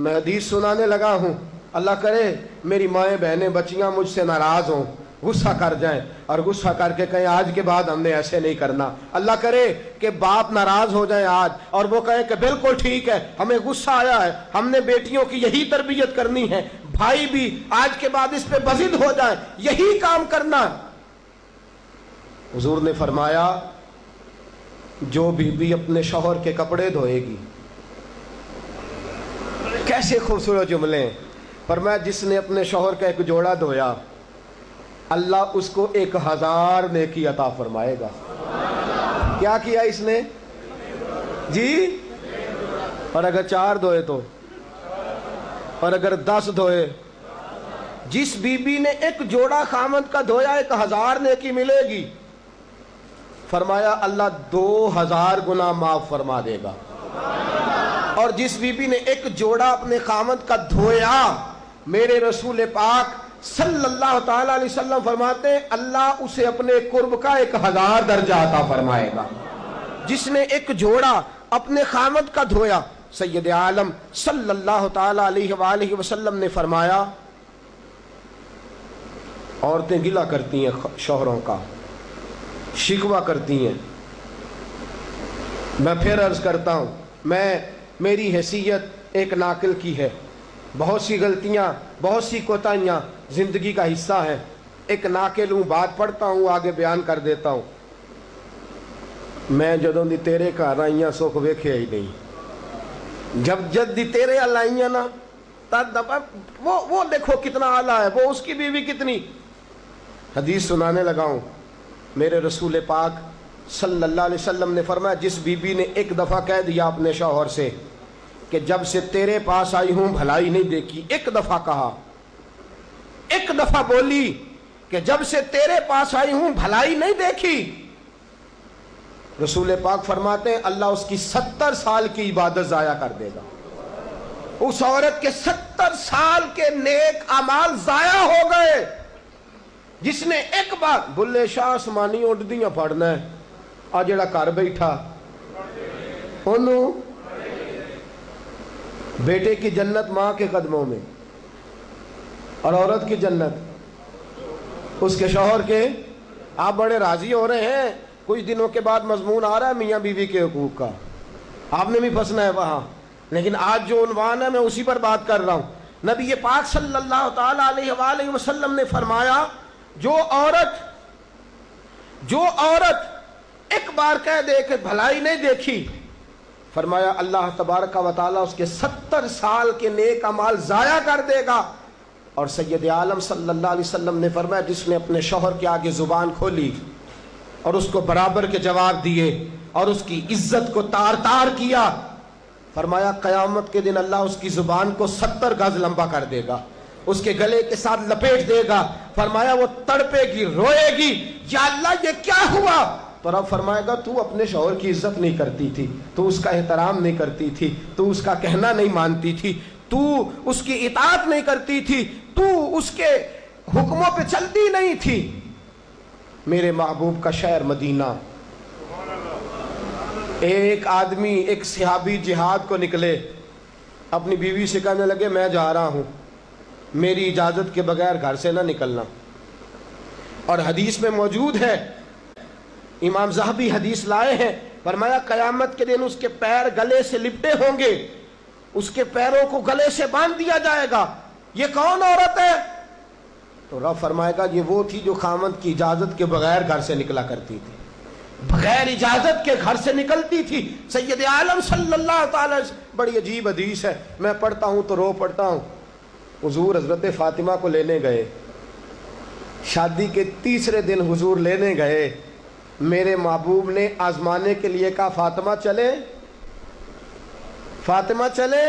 میں حدیث سنانے لگا ہوں، اللہ کرے میری مائیں بہنیں بچیاں مجھ سے ناراض ہوں، غصہ کر جائیں اور غصہ کر کے کہیں آج کے بعد ہم نے ایسے نہیں کرنا۔ اللہ کرے کہ باپ ناراض ہو جائیں آج اور وہ کہیں کہ بالکل ٹھیک ہے، ہمیں غصہ آیا ہے، ہم نے بیٹیوں کی یہی تربیت کرنی ہے، بھائی بھی آج کے بعد اس پہ بضد ہو جائیں، یہی کام کرنا۔ حضور نے فرمایا جو بیوی اپنے شوہر کے کپڑے دھوئے گی، کیسے خوبصورت جملے ہیں، فرمایا جس نے اپنے شوہر کا ایک جوڑا دھویا اللہ اس کو 1000 نیکی عطا فرمائے گا۔ کیا کیا اس نے جی؟ اور اگر 4 دھوئے تو، اور اگر 10 دھوئے، جس بی بی نے ایک جوڑا خامد کا دھویا 1000 نیکی ملے گی۔ فرمایا اللہ 2000 گناہ معاف فرما دے گا۔ اور جس بی بی نے ایک جوڑا اپنے خامد کا دھویا، میرے رسول پاک صلی اللہ تعالی علیہ وسلم فرماتے ہیں اللہ اسے اپنے قرب کا 1000 درجہ عطا فرمائے گا۔ جس نے ایک جوڑا اپنے خامد کا دھویا، سید عالم صلی اللہ تعالی علیہ وآلہ وسلم نے فرمایا عورتیں گلہ کرتی ہیں شوہروں کا، شکوہ کرتی ہیں۔ میں پھر عرض کرتا ہوں، میری حیثیت ایک ناقل کی ہے، بہت سی غلطیاں، بہت سی کوتاہیاں زندگی کا حصہ ہیں، ایک ناقل ہوں، بات پڑھتا ہوں آگے بیان کر دیتا ہوں۔ میں جدوں دی تیرے گھر آئیاں سکھ ویکھیا ہی نہیں، جب دی تیرے ال آئیاں نا تب وہ دیکھو کتنا اعلیٰ ہے، وہ اس کی بیوی کتنی۔ حدیث سنانے لگا ہوں، میرے رسول پاک صلی اللہ علیہ وسلم نے فرمایا جس بی بی نے ایک دفعہ کہہ دیا اپنے شوہر سے کہ جب سے تیرے پاس آئی ہوں بھلائی نہیں دیکھی، ایک دفعہ کہا، ایک دفعہ بولی کہ جب سے تیرے پاس آئی ہوں بھلائی نہیں دیکھی، رسول پاک فرماتے ہیں اللہ اس کی 70 سال کی عبادت ضائع کر دے گا۔ اس عورت کے 70 سال کے نیک اعمال ضائع ہو گئے، جس نے ایک بار بلے شاہ آسمانی اڈدیاں پڑھنا ہے، آ جڑا گھر بیٹھا انہوں بیٹے کی جنت ماں کے قدموں میں، اور عورت کی جنت اس کے شوہر کے۔ آپ بڑے راضی ہو رہے ہیں، کچھ دنوں کے بعد مضمون آ رہا ہے میاں بیوی کے حقوق کا، آپ نے بھی پھنسنا ہے وہاں، لیکن آج جو عنوان ہے میں اسی پر بات کر رہا ہوں۔ نبی پاک صلی اللہ تعالی علیہ وآلہ وسلم نے فرمایا جو عورت ایک بار کہہ دے کہ بھلائی نہیں دیکھی، فرمایا اللہ تبارک و تعالیٰ اس کے 70 سال کے نیک اعمال ضائع کر دے گا۔ اور سید عالم صلی اللہ علیہ وسلم نے فرمایا جس نے اپنے شوہر کے آگے زبان کھولی اور اس کو برابر کے جواب دیے اور اس کی عزت کو تار تار کیا، فرمایا قیامت کے دن اللہ اس کی زبان کو 70 گز لمبا کر دے گا، اس کے گلے کے ساتھ لپیٹ دے گا۔ فرمایا وہ تڑپے گی، روئے گی، یا اللہ یہ کیا ہوا؟ تو رب فرمائے گا تو اپنے شوہر کی عزت نہیں کرتی تھی، تو اس کا احترام نہیں کرتی تھی، تو اس کا کہنا نہیں مانتی تھی، تو اس کی اطاعت نہیں کرتی تھی، تو اس کے حکموں پہ چلتی نہیں تھی۔ میرے محبوب کا شہر مدینہ، ایک آدمی، ایک صحابی جہاد کو نکلے، اپنی بیوی سے کہنے لگے میں جا رہا ہوں، میری اجازت کے بغیر گھر سے نہ نکلنا۔ اور حدیث میں موجود ہے، امام ذہبی حدیث لائے ہیں، فرمایا قیامت کے دن اس کے پیر گلے سے لپٹے ہوں گے، اس کے پیروں کو گلے سے باندھ دیا جائے گا، یہ کون عورت ہے؟ تو رب فرمائے گا یہ وہ تھی جو خامند کی اجازت کے بغیر گھر سے نکلا کرتی تھی، بغیر اجازت کے گھر سے نکلتی تھی۔ سید عالم صلی اللہ تعالی، بڑی عجیب حدیث ہے، میں پڑھتا ہوں تو رو پڑھتا ہوں۔ حضور حضرت فاطمہ کو لینے گئے، شادی کے تیسرے دن حضور لینے گئے، میرے محبوب نے آزمانے کے لیے کہا فاطمہ چلے، فاطمہ چلے،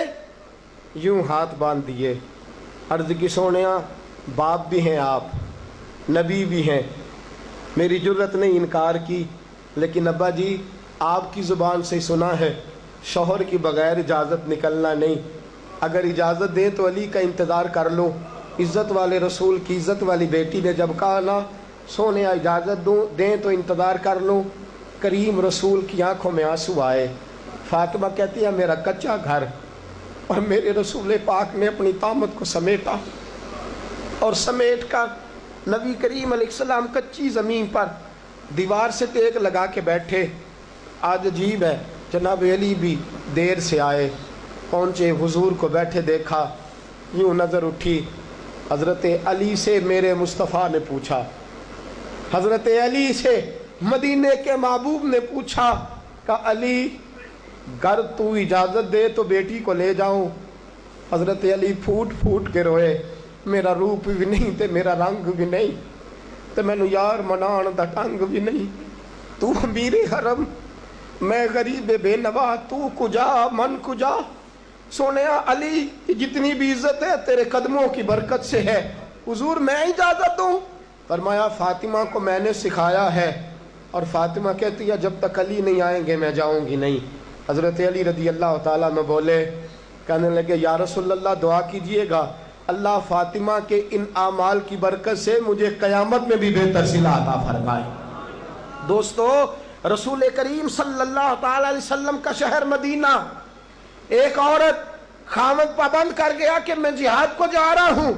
یوں ہاتھ باندھ دیے، عرض کی سونیا باپ بھی ہیں آپ، نبی بھی ہیں، میری جرت نہیں انکار کی، لیکن ابا جی آپ کی زبان سے سنا ہے شوہر کی بغیر اجازت نکلنا نہیں، اگر اجازت دیں تو علی کا انتظار کر لو۔ عزت والے رسول کی عزت والی بیٹی نے جب کہا نا سونے اجازت دیں تو انتظار کر لو، کریم رسول کی آنکھوں میں آنسو آئے۔ فاطمہ کہتی ہے میرا کچا گھر اور میرے رسول پاک نے اپنی طامت کو سمیٹا اور سمیٹ کر نبی کریم علیہ السلام کچی زمین پر دیوار سے ٹیک لگا کے بیٹھے. آج عجیب ہے، جناب علی بھی دیر سے آئے، پہنچے، حضور کو بیٹھے دیکھا، یوں نظر اٹھی. حضرت علی سے میرے مصطفیٰ نے پوچھا، حضرت علی سے مدینے کے محبوب نے پوچھا کہ علی گر تو اجازت دے تو بیٹی کو لے جاؤں. حضرت علی پھوٹ پھوٹ کے روئے، میرا روپ بھی نہیں تے میرا رنگ بھی نہیں تے مینو یار منان دا ٹنگ بھی نہیں. تو امیر حرم، میں غریب بے نوا، تو کجا من کجا. سونیا علی جتنی بھی عزت ہے تیرے قدموں کی برکت سے ہے. حضور میں اجازت دوں؟ فرمایا فاطمہ کو میں نے سکھایا ہے، اور فاطمہ کہتی ہے جب تک علی نہیں آئیں گے میں جاؤں گی نہیں. حضرت علی رضی اللہ تعالیٰ عنہ بولے، کہنے لگے یا رسول اللہ دعا کیجئے گا اللہ فاطمہ کے ان اعمال کی برکت سے مجھے قیامت میں بھی بہتر صلہ عطا فرمائے. دوستو، رسول کریم صلی اللہ تعالیٰ علیہ وسلم کا شہر مدینہ، ایک عورت خامد پابند کر گیا کہ میں جہاد کو جا رہا ہوں،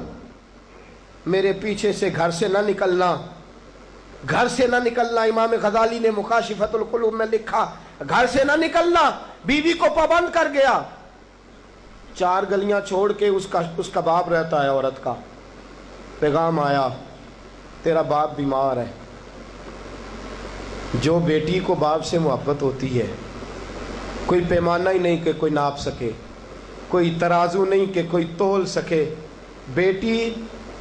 میرے پیچھے سے گھر سے نہ نکلنا، گھر سے نہ نکلنا. امام غزالی نے مکاشفۃ القلوب میں لکھا گھر سے نہ نکلنا. بیوی کو پابند کر گیا. 4 گلیاں چھوڑ کے اس کا باپ رہتا ہے عورت کا. پیغام آیا تیرا باپ بیمار ہے. جو بیٹی کو باپ سے محبت ہوتی ہے، کوئی پیمانہ ہی نہیں کہ کوئی ناپ سکے، کوئی ترازو نہیں کہ کوئی تول سکے. بیٹی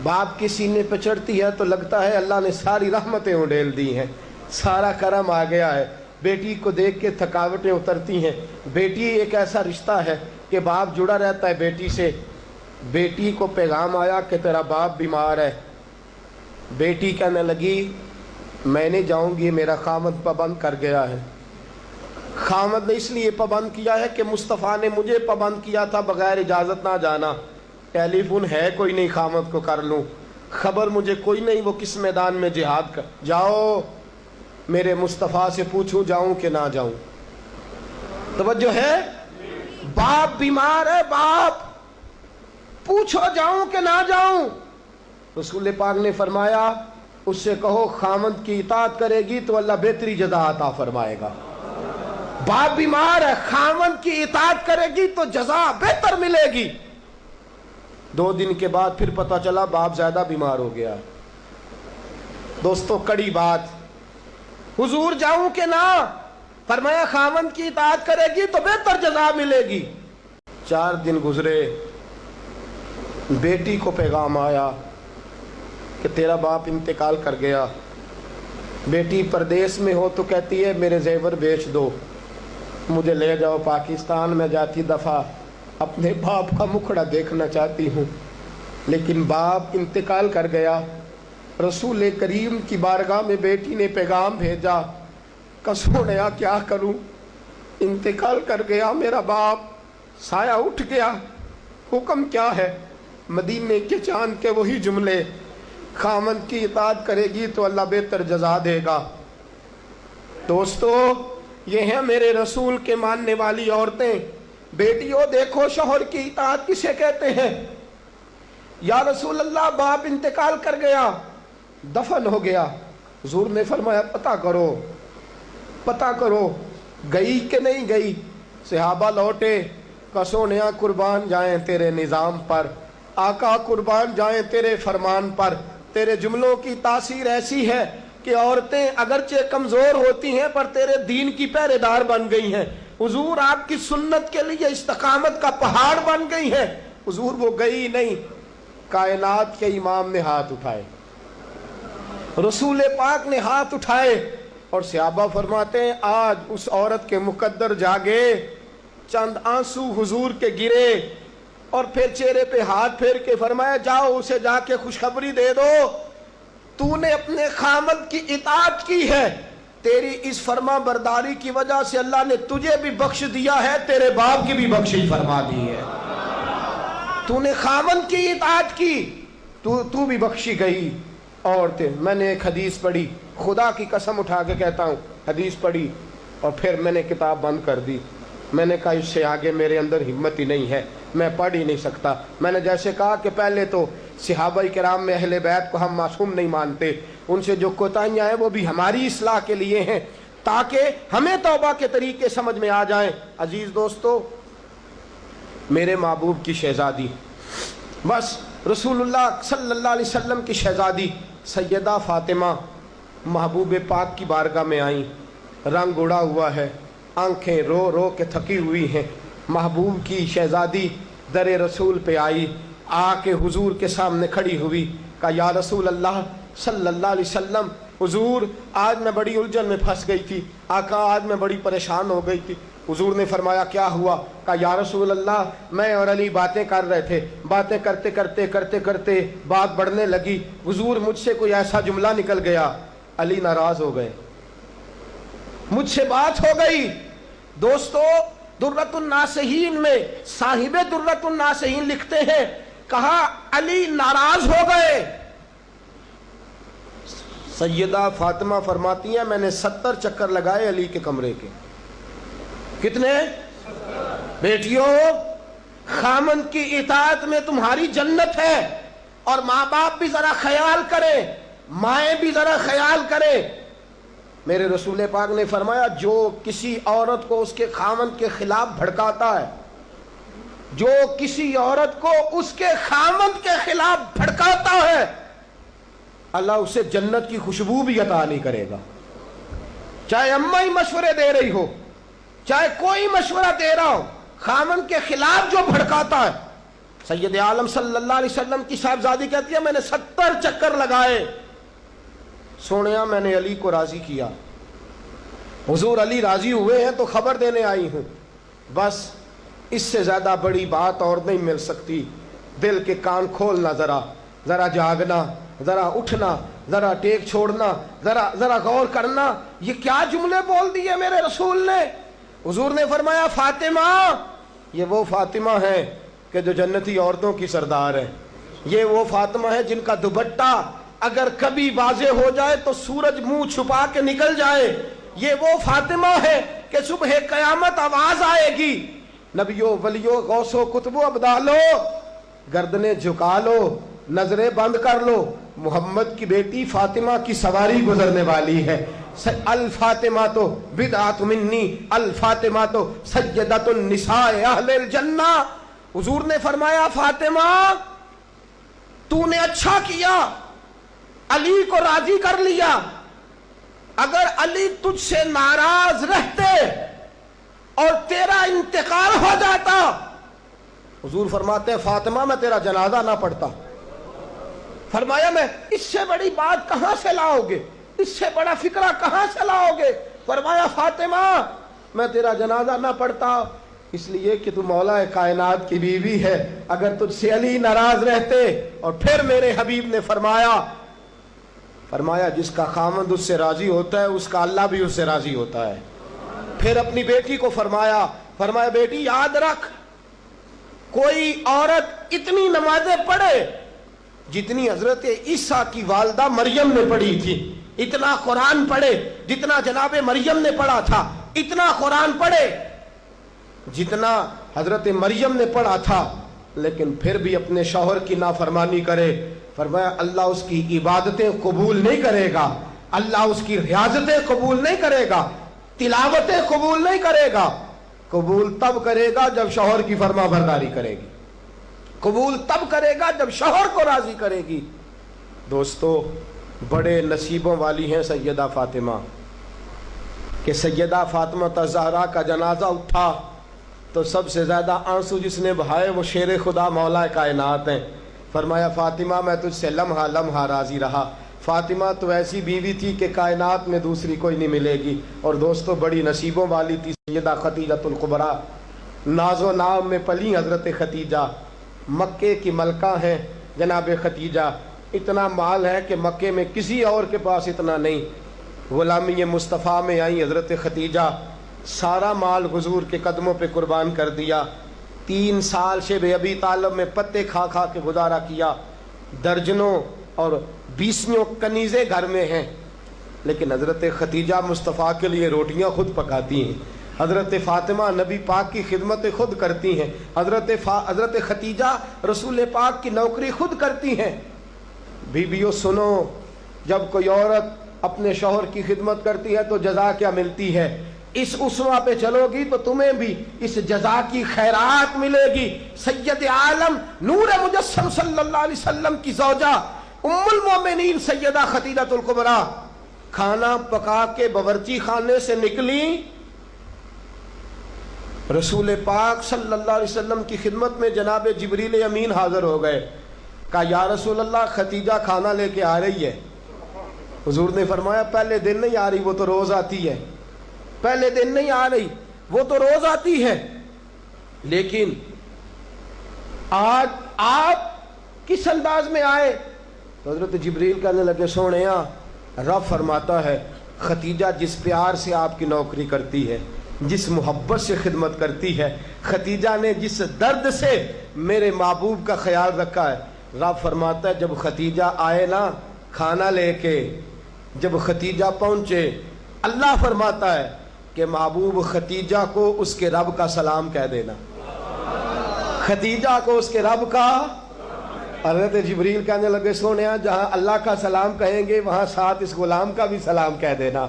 باپ کے سینے پہ چڑھتی ہے تو لگتا ہے اللہ نے ساری رحمتیں اڈیل دی ہیں، سارا کرم آ گیا ہے. بیٹی کو دیکھ کے تھکاوٹیں اترتی ہیں. بیٹی ایک ایسا رشتہ ہے کہ باپ جڑا رہتا ہے بیٹی سے. بیٹی کو پیغام آیا کہ تیرا باپ بیمار ہے. بیٹی کہنے لگی میں نہیں جاؤں گی، میرا خامد پابند کر گیا ہے. خامد نے اس لیے پابند کیا ہے کہ مصطفیٰ نے مجھے پابند کیا تھا بغیر اجازت نہ جانا. ٹیلی فون ہے کوئی نہیں خامد کو کر لوں، خبر مجھے کوئی نہیں وہ کس میدان میں جہاد کر. جاؤ میرے مصطفیٰ سے پوچھو جاؤں کہ نہ جاؤں. توجہ ہے، باپ بیمار ہے، باپ پوچھو جاؤں کہ نہ جاؤں. رسول پاک نے فرمایا اس سے کہو خامد کی اطاعت کرے گی تو اللہ بہتری جزا عطا فرمائے گا. باپ بیمار ہے، خامد کی اطاعت کرے گی تو جزا بہتر ملے گی. 2 دن کے بعد پھر پتہ چلا باپ زیادہ بیمار ہو گیا. دوستو کڑی بات، حضور جاؤں کہ نہ؟ فرمایا خامد کی اطاعت کرے گی تو بہتر جزا ملے گی. 4 دن گزرے، بیٹی کو پیغام آیا کہ تیرا باپ انتقال کر گیا. بیٹی پردیس میں ہو تو کہتی ہے میرے زیور بیچ دو، مجھے لے جاؤ پاکستان میں جاتی دفعہ اپنے باپ کا مکھڑا دیکھنا چاہتی ہوں. لیکن باپ انتقال کر گیا. رسول کریم کی بارگاہ میں بیٹی نے پیغام بھیجا کہ سونیا کیا کروں، انتقال کر گیا میرا باپ، سایہ اٹھ گیا، حکم کیا ہے؟ مدینے کے چاند کے وہی جملے، خامد کی اطاعت کرے گی تو اللہ بہتر جزا دے گا. دوستو یہ ہیں میرے رسول کے ماننے والی عورتیں. بیٹیوں دیکھو شوہر کی اطاعت کسے کہتے ہیں. یا رسول اللہ باپ انتقال کر گیا، دفن ہو گیا. حضور نے فرمایا پتہ کرو گئی کہ نہیں گئی. صحابہ لوٹے کہ سونیا قربان جائیں تیرے نظام پر، آقا قربان جائیں تیرے فرمان پر. تیرے جملوں کی تاثیر ایسی ہے کہ عورتیں اگرچہ کمزور ہوتی ہیں پر تیرے دین کی پہرے دار بن گئی ہیں. حضور آپ کی سنت کے لیے استقامت کا پہاڑ بن گئی ہیں. حضور وہ گئی نہیں. کائنات کے امام نے ہاتھ اٹھائے، رسول پاک نے ہاتھ اٹھائے، اور صحابہ فرماتے ہیں آج اس عورت کے مقدر جاگے. چند آنسو حضور کے گرے اور پھر چہرے پہ ہاتھ پھیر کے فرمایا جاؤ اسے جا کے خوشخبری دے دو، تو نے اپنے خامد کی اطاعت کی ہے، تیری اس فرما برداری کی وجہ سے اللہ نے تجھے بھی بخش دیا ہے، تیرے باپ کی بھی بخشش فرما دی ہے. تو نے خامد کی اطاعت کی تو بھی بخشی گئی. عورتیں، میں نے ایک حدیث پڑھی، خدا کی قسم اٹھا کے کہتا ہوں، حدیث پڑھی اور پھر میں نے کتاب بند کر دی. میں نے کہا اس سے آگے میرے اندر ہمت ہی نہیں ہے. میں پڑھ ہی نہیں سکتا۔ میں نے جیسے کہا کہ پہلے تو صحابہ کرام میں اہل بیت کو ہم معصوم نہیں مانتے، ان سے جو کوتاہیاں ہیں وہ بھی ہماری اصلاح کے لیے ہیں تاکہ ہمیں توبہ کے طریقے سمجھ میں آ جائیں۔ عزیز دوستو، میرے محبوب کی شہزادی، بس رسول اللہ صلی اللہ علیہ وسلم کی شہزادی سیدہ فاطمہ محبوب پاک کی بارگاہ میں آئیں، رنگ اڑا ہوا ہے، آنکھیں رو رو کے تھکی ہوئی ہیں۔ محبوب کی شہزادی در رسول پہ آئی، آ کے حضور کے سامنے کھڑی ہوئی، کہا یا رسول اللہ صلی اللہ علیہ وسلم، حضور آج میں بڑی الجھن میں پھنس گئی تھی، آقا آج میں بڑی پریشان ہو گئی تھی۔ حضور نے فرمایا کیا ہوا؟ کہا یا رسول اللہ میں اور علی باتیں کر رہے تھے، باتیں کرتے کرتے بات بڑھنے لگی، حضور مجھ سے کوئی ایسا جملہ نکل گیا، علی ناراض ہو گئے، مجھ سے بات ہو گئی۔ دوستو درۃ الناصحین میں صاحب درۃ الناصحین لکھتے ہیں، کہا علی ناراض ہو گئے۔ سیدہ فاطمہ فرماتی ہیں میں نے 70 چکر لگائے علی کے کمرے کے۔ کتنے؟ بیٹیوں، خامند کی اطاعت میں تمہاری جنت ہے، اور ماں باپ بھی ذرا خیال کریں، مائیں بھی ذرا خیال کریں۔ میرے رسول پاک نے فرمایا جو کسی عورت کو اس کے خامند کے خلاف بھڑکاتا ہے، جو کسی عورت کو اس کے خامند کے خلاف بھڑکاتا ہے، اللہ اسے جنت کی خوشبو بھی عطا نہیں کرے گا۔ چاہے اماں ہی مشورے دے رہی ہو، چاہے کوئی مشورہ دے رہا ہو، خامند کے خلاف جو بھڑکاتا ہے۔ سید عالم صلی اللہ علیہ وسلم کی صاحبزادی کہتی ہے میں نے 70 چکر لگائے، سونیا میں نے علی کو راضی کیا، حضور علی راضی ہوئے ہیں تو خبر دینے آئی ہوں، بس اس سے زیادہ بڑی بات اور نہیں مل سکتی۔ دل کے کان کھولنا، ذرا جاگنا، ذرا اٹھنا، ذرا ٹیک چھوڑنا، ذرا غور کرنا، یہ کیا جملے بول دیے میرے رسول نے۔ حضور نے فرمایا فاطمہ، یہ وہ فاطمہ ہے کہ جو جنتی عورتوں کی سردار ہے، یہ وہ فاطمہ ہے جن کا دوپٹہ اگر کبھی واضح ہو جائے تو سورج منہ چھپا کے نکل جائے، یہ وہ فاطمہ ہے کہ صبح قیامت آواز آئے گی، نبیوں ولیوں غوثوں کتبوں ابدالو گردنیں جھکا لو، نظریں بند کر لو، محمد کی بیٹی فاطمہ کی سواری گزرنے والی ہے۔ الفاطمہ تو بدعت منی، الفاطمہ تو سیدۃ النساء اہل الجنہ۔ حضور نے فرمایا فاطمہ تو نے اچھا کیا، علی کو راضی کر لیا، اگر علی تجھ سے ناراض رہتے اور تیرا انتقال ہو جاتا، حضور فرماتے ہیں فاطمہ میں تیرا جنازہ نہ پڑھتا۔ فرمایا میں اس سے بڑی بات کہاں سے لاؤ گے، اس سے بڑا فکرہ کہاں سے لاؤ گے؟ فرمایا فاطمہ میں تیرا جنازہ نہ پڑھتا اس لیے کہ تو مولا کائنات کی بیوی ہے، اگر تجھ سے علی ناراض رہتے۔ اور پھر میرے حبیب نے فرمایا جس کا خامند اس سے راضی ہوتا ہے اس کا اللہ بھی اس سے راضی ہوتا ہے۔ پھر اپنی بیٹی کو فرمایا بیٹی یاد رکھ، کوئی عورت اتنی نمازیں پڑھے جتنی حضرت عیسیٰ کی والدہ مریم نے پڑھی تھی، اتنا قرآن پڑھے جتنا جناب مریم نے پڑھا تھا، اتنا قرآن پڑھے جتنا حضرت مریم نے پڑھا تھا، لیکن پھر بھی اپنے شوہر کی نافرمانی کرے، فرمایا اللہ اس کی عبادتیں قبول نہیں کرے گا، اللہ اس کی ریاضتیں قبول نہیں کرے گا، تلاوتیں قبول نہیں کرے گا۔ قبول تب کرے گا جب شوہر کی فرما برداری کرے گی، قبول تب کرے گا جب شوہر کو راضی کرے گی۔ دوستو بڑے نصیبوں والی ہیں سیدہ فاطمہ کہ سیدہ فاطمہ الزہرا کا جنازہ اٹھا تو سب سے زیادہ آنسو جس نے بہائے وہ شیر خدا مولا کائنات ہیں۔ فرمایا فاطمہ میں تجھ سے لمحہ لمحہ راضی رہا، فاطمہ تو ایسی بیوی تھی کہ کائنات میں دوسری کوئی نہیں ملے گی۔ اور دوستو بڑی نصیبوں والی تھی سیدہ خدیجہ الکبریٰ، ناز و نام میں پلی حضرت خدیجہ، مکے کی ملکہ ہیں جناب خدیجہ، اتنا مال ہے کہ مکے میں کسی اور کے پاس اتنا نہیں۔ غلامی مصطفیٰ میں آئی حضرت خدیجہ، سارا مال حضور کے قدموں پہ قربان کر دیا، 3 سال شیب ابی طالب میں پتے کھا کھا کے گزارا کیا، درجنوں اور 20 کنیزیں گھر میں ہیں، لیکن حضرت خدیجہ مصطفیٰ کے لیے روٹیاں خود پکاتی ہیں، حضرت فاطمہ نبی پاک کی خدمت خود کرتی ہیں، حضرت خدیجہ رسول پاک کی نوکری خود کرتی ہیں۔ بیویوں سنو، جب کوئی عورت اپنے شوہر کی خدمت کرتی ہے تو جزا کیا ملتی ہے؟ اس اسوہ پہ چلو گی تو تمہیں بھی اس جزا کی خیرات ملے گی۔ سید عالم نور مجسم صلی اللہ علیہ وسلم کی زوجہ ام المومنین سیدہ خدیجہ الکبریٰ کھانا پکا کے باورچی خانے سے نکلی، رسول پاک صلی اللہ علیہ وسلم کی خدمت میں جناب جبریل امین حاضر ہو گئے۔ کہا یا رسول اللہ خدیجہ کھانا لے کے آ رہی ہے۔ حضور نے فرمایا پہلے دن نہیں آ رہی، وہ تو روز آتی ہے۔ پہلے دن نہیں آ رہی، وہ تو روز آتی ہے، لیکن آج آپ کس انداز میں آئے؟ حضرت جبریل کہنے لگے سونیا، رب فرماتا ہے خدیجہ جس پیار سے آپ کی نوکری کرتی ہے، جس محبت سے خدمت کرتی ہے، خدیجہ نے جس درد سے میرے محبوب کا خیال رکھا ہے، رب فرماتا ہے جب خدیجہ آئے نا کھانا لے کے، جب خدیجہ پہنچے، اللہ فرماتا ہے کہ محبوب خدیجہ کو اس کے رب کا سلام کہہ دینا، خدیجہ کو اس کے رب کا۔ حضرت جبریل کہنے لگے سونیا جہاں اللہ کا سلام کہیں گے وہاں ساتھ اس غلام کا بھی سلام کہہ دینا۔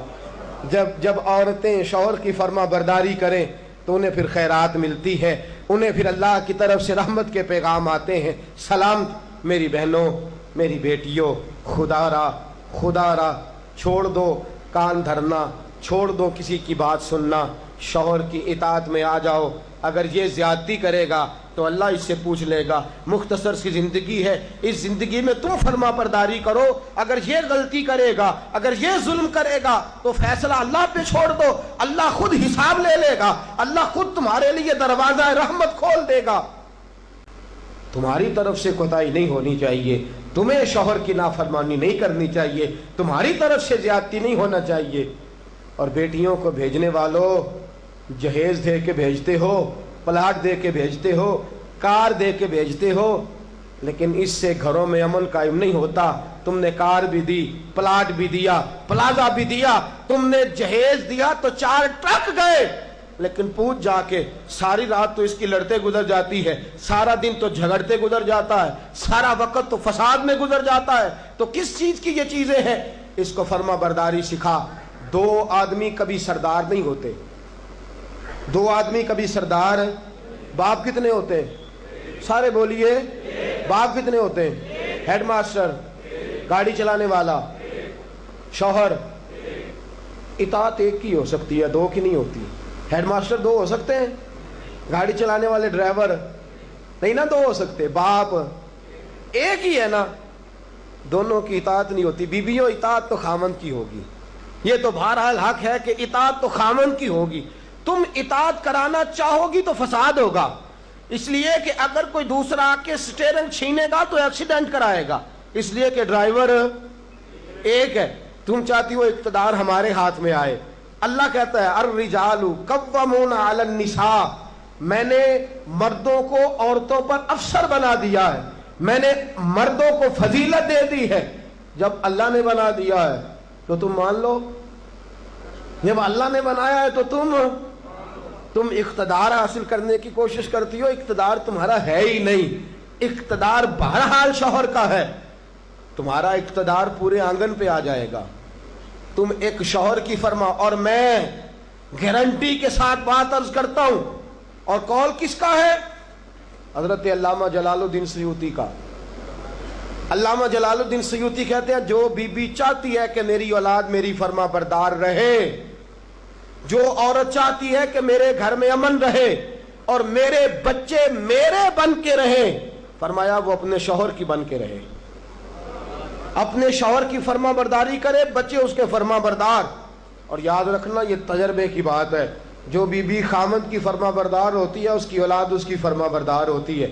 جب عورتیں شوہر کی فرما برداری کریں تو انہیں پھر خیرات ملتی ہے، انہیں پھر اللہ کی طرف سے رحمت کے پیغام آتے ہیں۔ سلام میری بہنوں، میری بیٹیوں، خدا را چھوڑ دو کان دھرنا، چھوڑ دو کسی کی بات سننا، شوہر کی اطاعت میں آ جاؤ۔ اگر یہ زیادتی کرے گا تو اللہ اس سے پوچھ لے گا۔ مختصر سی زندگی ہے، اس زندگی میں تم فرما برداری کرو۔ اگر یہ غلطی کرے گا، اگر یہ ظلم کرے گا تو فیصلہ اللہ پہ چھوڑ دو، اللہ خود حساب لے لے گا، اللہ خود تمہارے لیے دروازہ رحمت کھول دے گا۔ تمہاری طرف سے کوتاہی نہیں ہونی چاہیے، تمہیں شوہر کی نافرمانی نہیں کرنی چاہیے، تمہاری طرف سے زیادتی نہیں ہونا چاہیے۔ اور بیٹیوں کو بھیجنے والوں جہیز دے کے بھیجتے ہو، پلاٹ دے کے بھیجتے ہو، کار دے کے بھیجتے ہو، لیکن اس سے گھروں میں امن قائم نہیں ہوتا۔ تم نے کار بھی دی، پلاٹ بھی دیا، پلازا بھی دیا، تم نے جہیز دیا تو 4 ٹرک گئے، لیکن پوچھ جا کے ساری رات تو اس کی لڑتے گزر جاتی ہے، سارا دن تو جھگڑتے گزر جاتا ہے، سارا وقت تو فساد میں گزر جاتا ہے، تو کس چیز کی یہ چیزیں ہیں؟ اس کو فرما برداری سکھا۔ 2 آدمی کبھی سردار نہیں ہوتے، 2 آدمی کبھی سردار۔ باپ کتنے ہوتے ہیں؟ سارے بولیے، باپ کتنے ہوتے ہیں؟ ہیڈ ماسٹر، گاڑی چلانے والا، شوہر۔ اطاعت ایک کی ہو سکتی ہے، 2 کی نہیں ہوتی۔ ہیڈ ماسٹر 2 ہو سکتے ہیں، گاڑی چلانے والے ڈرائیور نہیں نا 2 ہو سکتے، باپ ایک ہی ہے نا، دونوں کی اطاعت نہیں ہوتی۔ بیویوں اطاعت تو خامند کی ہوگی، یہ تو بہرحال حق ہے کہ اطاعت تو خامند کی ہوگی۔ تم اطاعت کرانا چاہو گی تو فساد ہوگا، اس لیے کہ اگر کوئی دوسرا آ کے سٹیرنگ چھینے گا تو ایکسیڈنٹ کرائے گا، اس لیے کہ ڈرائیور ایک ہے۔ تم چاہتی ہو اقتدار ہمارے ہاتھ میں آئے، اللہ کہتا ہے الرجال قوامون علی النساء، میں نے مردوں کو عورتوں پر افسر بنا دیا ہے، میں نے مردوں کو فضیلت دے دی ہے۔ جب اللہ نے بنا دیا ہے تو تم مان لو، جب اللہ نے بنایا ہے تو تم اقتدار حاصل کرنے کی کوشش کرتی ہو، اقتدار تمہارا ہے ہی نہیں، اقتدار بہرحال شوہر کا ہے، تمہارا اقتدار پورے آنگن پہ آ جائے گا۔ تم ایک شوہر کی فرما، اور میں گارنٹی کے ساتھ بات عرض کرتا ہوں، اور قول کس کا ہے؟ حضرت علامہ جلال الدین سیوطی کا۔ علامہ جلال الدین سیوطی کہتے ہیں جو بی بی چاہتی ہے کہ میری اولاد میری فرما بردار رہے، جو عورت چاہتی ہے کہ میرے گھر میں امن رہے اور میرے بچے میرے بن کے رہیں، فرمایا وہ اپنے شوہر کی بن کے رہے، اپنے شوہر کی فرما برداری کرے، بچے اس کے فرما بردار۔ اور یاد رکھنا یہ تجربے کی بات ہے، جو بی بی خامند کی فرما بردار ہوتی ہے اس کی اولاد اس کی فرما بردار ہوتی ہے۔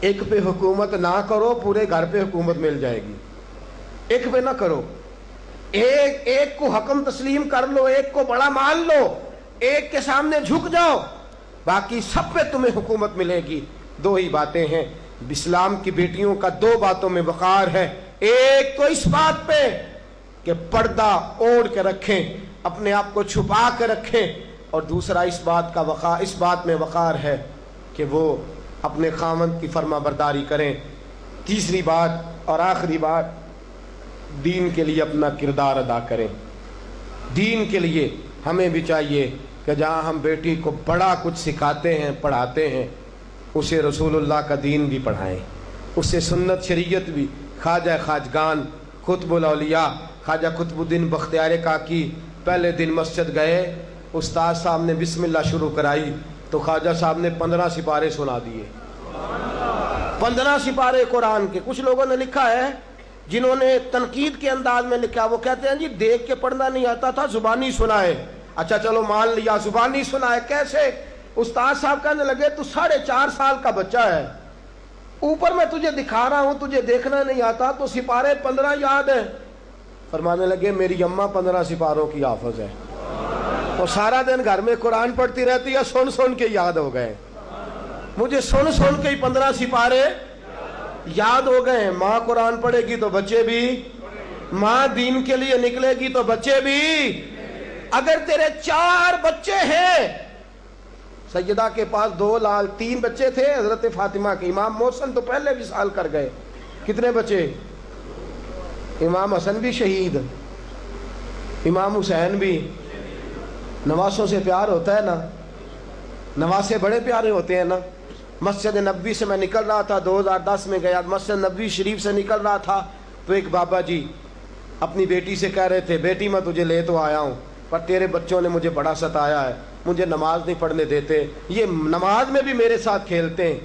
ایک پہ حکومت نہ کرو، پورے گھر پہ حکومت مل جائے گی، ایک پہ نہ کرو، ایک کو حکم تسلیم کر لو، ایک کو بڑا مان لو، ایک کے سامنے جھک جاؤ، باقی سب پہ تمہیں حکومت ملے گی۔ 2 ہی باتیں ہیں، اسلام کی بیٹیوں کا 2 باتوں میں وقار ہے، ایک تو اس بات پہ کہ پردہ اوڑھ کے رکھیں، اپنے آپ کو چھپا کے رکھیں، اور دوسرا اس بات میں وقار ہے کہ وہ اپنے خاوند کی فرما برداری کریں۔ تیسری بات اور آخری بات، دین کے لیے اپنا کردار ادا کریں۔ دین کے لیے ہمیں بھی چاہیے کہ جہاں ہم بیٹی کو بڑا کچھ سکھاتے ہیں پڑھاتے ہیں، اسے رسول اللہ کا دین بھی پڑھائیں، اسے سنت شریعت بھی۔ خواجہ خواجگان قطب الاولیاء خواجہ قطب الدین بختیار کاکی پہلے دن مسجد گئے، استاد صاحب نے بسم اللہ شروع کرائی تو خواجہ صاحب نے 15 سپارے سنا دیے، 15 سپارے قرآن کے۔ کچھ لوگوں نے لکھا ہے جنہوں نے تنقید کے انداز میں لکھا، وہ کہتے ہیں جی دیکھ کے پڑھنا نہیں آتا تھا، زبانی سنائے۔ اچھا چلو مان لیا زبانی سنائے، کیسے؟ استاد صاحب کہنے لگے تو 4.5 سال کا بچہ ہے، اوپر میں تجھے دکھا رہا ہوں، تجھے دیکھنا نہیں آتا تو سپارے 15 یاد ہیں۔ فرمانے لگے میری اماں 15 سپاروں کی حافظ ہے، وہ سارا دن گھر میں قرآن پڑھتی رہتی ہے، سن سن کے یاد ہو گئے، مجھے سن سن کے ہی 15 سپارے یاد ہو گئے ہیں۔ ماں قرآن پڑھے گی تو بچے بھی، ماں دین کے لیے نکلے گی تو بچے بھی۔ اگر تیرے 4 بچے ہیں، سیدہ کے پاس 2 لال 3 بچے تھے حضرت فاطمہ کے، امام محسن تو پہلے وصال کر گئے، کتنے بچے؟ امام حسن بھی شہید، امام حسین بھی۔ نواسوں سے پیار ہوتا ہے نا، نواسے بڑے پیارے ہوتے ہیں نا۔ مسجد نبوی سے میں نکل رہا تھا، 2010 میں گیا، مسجد نبوی شریف سے نکل رہا تھا تو ایک بابا جی اپنی بیٹی سے کہہ رہے تھے بیٹی میں تجھے لے تو آیا ہوں پر تیرے بچوں نے مجھے بڑا ستایا ہے، مجھے نماز نہیں پڑھنے دیتے، یہ نماز میں بھی میرے ساتھ کھیلتے ہیں۔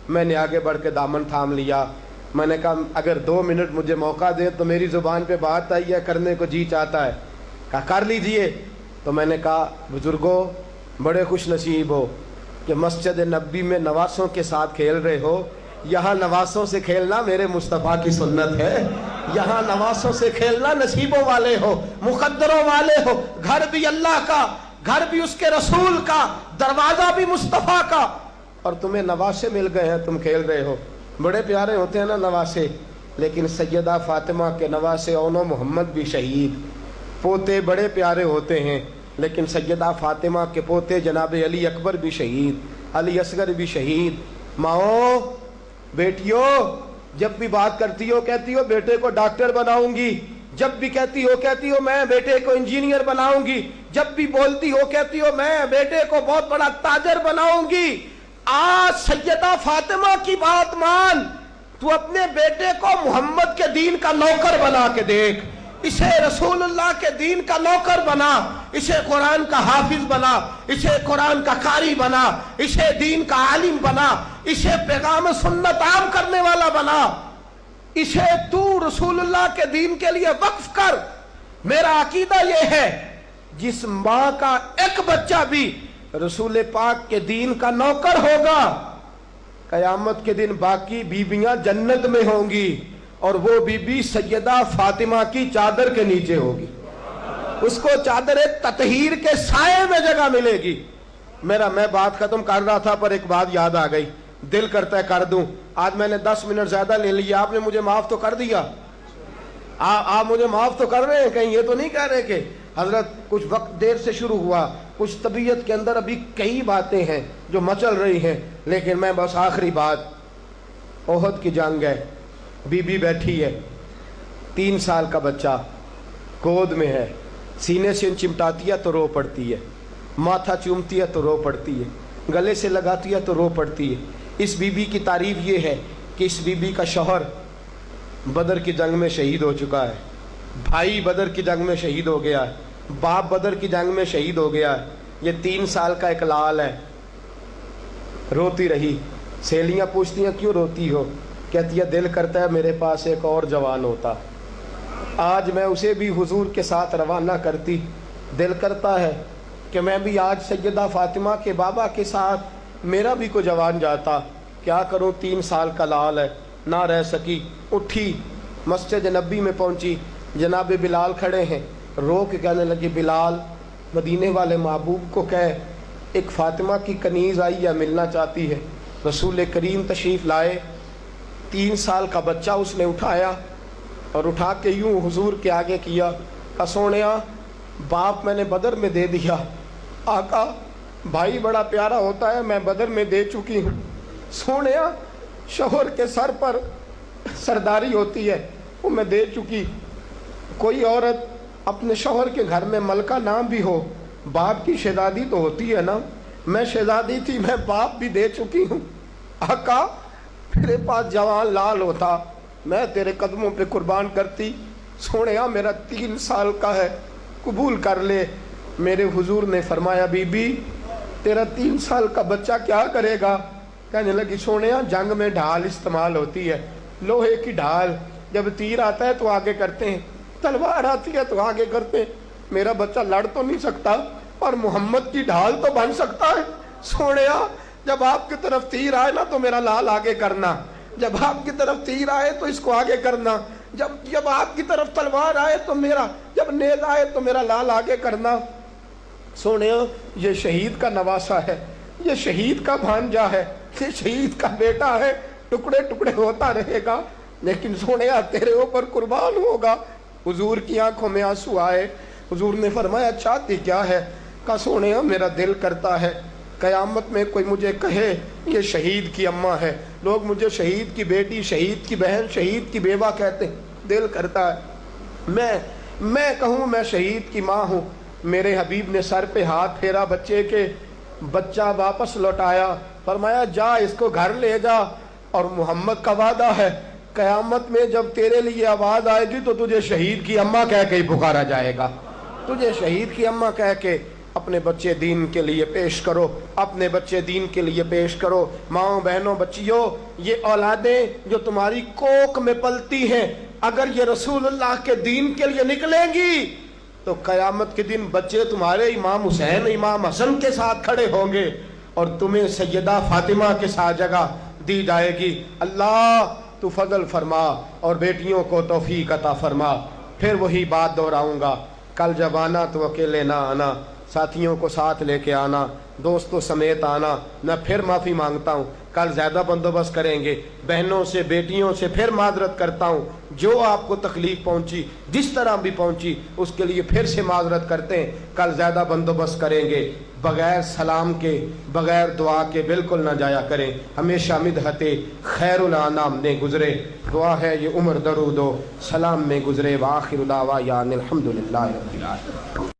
میں نے آگے بڑھ کے دامن تھام لیا، میں نے کہا اگر 2 منٹ مجھے موقع دیں تو میری زبان پہ بات آئی ہے، کرنے کو جی چاہتا ہے، کہا کر لیجئے۔ تو میں نے کہا بزرگوں بڑے خوش نصیب ہو کہ مسجد نبوی میں نواسوں کے ساتھ کھیل رہے ہو، یہاں نواسوں سے کھیلنا میرے مصطفیٰ کی سنت ہے، یہاں نواسوں سے کھیلنا نصیبوں والے ہو، مقدروں والے ہو، گھر بھی اللہ کا، گھر بھی اس کے رسول کا، دروازہ بھی مصطفیٰ کا، اور تمہیں نواسے مل گئے ہیں، تم کھیل رہے ہو۔ بڑے پیارے ہوتے ہیں نا نواسے، لیکن سیدہ فاطمہ کے نواسے اونو محمد بھی شہید، پوتے بڑے پیارے ہوتے ہیں، لیکن سیدہ فاطمہ کے پوتے جناب علی اکبر بھی شہید، علی اصغر بھی شہید۔ ماؤں بیٹیوں جب بھی بات کرتی ہو کہتی ہو بیٹے کو ڈاکٹر بناؤں گی، جب بھی کہتی ہو میں بیٹے کو انجینئر بناؤں گی، جب بھی بولتی ہو کہتی ہو میں بیٹے کو بہت بڑا تاجر بناؤں گی۔ آج سیدہ فاطمہ کی بات مان، تو اپنے بیٹے کو محمد کے دین کا نوکر بنا کے دیکھ، اسے رسول اللہ کے دین کا نوکر بنا، اسے قرآن کا حافظ بنا، اسے قرآن کا قاری بنا، اسے دین کا عالم بنا، اسے پیغام سنت عام کرنے والا بنا، اسے تو رسول اللہ کے دین کے لیے وقف کر۔ میرا عقیدہ یہ ہے جس ماں کا ایک بچہ بھی رسول پاک کے دین کا نوکر ہوگا، قیامت کے دن باقی بیویاں جنت میں ہوں گی اور وہ بی بی سیدہ فاطمہ کی چادر کے نیچے ہوگی، اس کو چادر تطہیر کے سائے میں جگہ ملے گی۔ میں بات ختم کر رہا تھا پر ایک بات یاد آ گئی، دل کرتا ہے کر دوں۔ آج میں نے 10 منٹ زیادہ لے لیا، آپ نے مجھے معاف تو کر دیا، آپ مجھے معاف تو کر رہے ہیں، کہیں یہ تو نہیں کہہ رہے کہ حضرت کچھ وقت دیر سے شروع ہوا، کچھ طبیعت کے اندر ابھی کئی باتیں ہیں جو مچل رہی ہیں، لیکن میں بس آخری بات، احد کی جنگ ہے، بی بی بیٹھی ہے، 3 سال کا بچہ گود میں ہے، سینے سے چمٹاتی ہے تو رو پڑتی ہے، ماتھا چومتی ہے تو رو پڑتی ہے، گلے سے لگاتی ہے تو رو پڑتی ہے۔ اس بی بی کی تعریف یہ ہے کہ اس بی بی کا شوہر بدر کی جنگ میں شہید ہو چکا ہے، بھائی بدر کی جنگ میں شہید ہو گیا ہے، باپ بدر کی جنگ میں شہید ہو گیا ہے، یہ 3 سال کا ایک لال ہے۔ روتی رہی، سہیلیاں پوچھتی ہیں کیوں روتی ہو؟ کہتی ہے دل کرتا ہے میرے پاس ایک اور جوان ہوتا، آج میں اسے بھی حضور کے ساتھ روانہ کرتی، دل کرتا ہے کہ میں بھی آج سیدہ فاطمہ کے بابا کے ساتھ میرا بھی کوئی جوان جاتا، کیا کروں 3 سال کا لال ہے، نہ رہ سکی، اٹھی مسجد نبی میں پہنچی، جناب بلال کھڑے ہیں، رو کے کہنے لگے بلال مدینے والے محبوب کو کہے ایک فاطمہ کی کنیز آئی ہے ملنا چاہتی ہے۔ رسول کریم تشریف لائے، 3 سال کا بچہ اس نے اٹھایا اور اٹھا کے یوں حضور کے آگے کیا، کہا سونیا باپ میں نے بدر میں دے دیا، آقا بھائی بڑا پیارا ہوتا ہے، میں بدر میں دے چکی ہوں۔ سونیا شوہر کے سر پر سرداری ہوتی ہے، وہ میں دے چکی۔ کوئی عورت اپنے شوہر کے گھر میں ملکہ نام بھی ہو، باپ کی شہزادی تو ہوتی ہے نا، میں شہزادی تھی، میں باپ بھی دے چکی ہوں۔ آقا میرے پاس جوان لال ہوتا، میں تیرے قدموں پہ قربان کرتی۔ سونیا میرا 3 سال کا ہے، قبول کر لے۔ میرے حضور نے فرمایا بی بی تیرا 3 سال کا بچہ کیا کرے گا؟ کہنے لگی سونیا جنگ میں ڈھال استعمال ہوتی ہے، لوہے کی ڈھال، جب تیر آتا ہے تو آگے کرتے ہیں، تلوار آتی ہے تو آگے کرتے ہیں، میرا بچہ لڑ تو نہیں سکتا اور محمد کی ڈھال تو بن سکتا ہے۔ سونیا جب آپ کی طرف تیر آئے نا تو میرا لال آگے کرنا، جب آپ کی طرف تیر آئے تو اس کو آگے کرنا، جب آپ کی طرف تلوار آئے تو میرا، جب نیز آئے تو میرا لال آگے کرنا۔ سونیا یہ شہید کا نواسا ہے، یہ شہید کا بھانجا ہے، یہ شہید کا بیٹا ہے، ٹکڑے ٹکڑے ہوتا رہے گا لیکن سونیا تیرے اوپر قربان ہوگا۔ حضور کی آنکھوں میں آنسو آئے۔ حضور نے فرمایا چاہتی کیا ہے؟ کہا سونیا میرا دل کرتا ہے قیامت میں کوئی مجھے کہے یہ شہید کی اماں ہے، لوگ مجھے شہید کی بیٹی، شہید کی بہن، شہید کی بیوہ کہتے ہیں، دل کرتا ہے میں کہوں میں شہید کی ماں ہوں۔ میرے حبیب نے سر پہ ہاتھ پھیرا بچے کے، بچہ واپس لوٹایا، فرمایا جا اس کو گھر لے جا، اور محمد کا وعدہ ہے قیامت میں جب تیرے لیے آواز آئے گی تو تجھے شہید کی اماں کہہ کے ہی پکارا جائے گا، تجھے شہید کی اماں کہہ کے اپنے بچے دین کے لیے پیش کرو، اپنے بچے دین کے لیے پیش کرو۔ ماؤں بہنوں بچیوں، یہ اولادیں جو تمہاری کوکھ میں پلتی ہیں اگر یہ رسول اللہ کے دین کے لیے نکلیں گی تو قیامت کے دن بچے تمہارے امام حسین امام حسن کے ساتھ کھڑے ہوں گے اور تمہیں سیدہ فاطمہ کے ساتھ جگہ دی جائے گی۔ اللہ تو فضل فرما اور بیٹیوں کو توفیق عطا فرما۔ پھر وہی بات دہراؤں گا، کل جب آنا تو اکیلے نہ آنا، ساتھیوں کو ساتھ لے کے آنا، دوستوں سمیت آنا۔ میں پھر معافی مانگتا ہوں، کل زیادہ بندوبست کریں گے، بہنوں سے بیٹیوں سے پھر معذرت کرتا ہوں، جو آپ کو تکلیف پہنچی جس طرح بھی پہنچی اس کے لیے پھر سے معذرت کرتے ہیں، کل زیادہ بندوبست کریں گے۔ بغیر سلام کے بغیر دعا کے بالکل نہ جایا کریں، ہمیشہ مدحت خیر الانام نے گزرے۔ دعا ہے یہ عمر درود و سلام میں گزرے۔ وآخر دعوانا الحمدللہ رب العالمین۔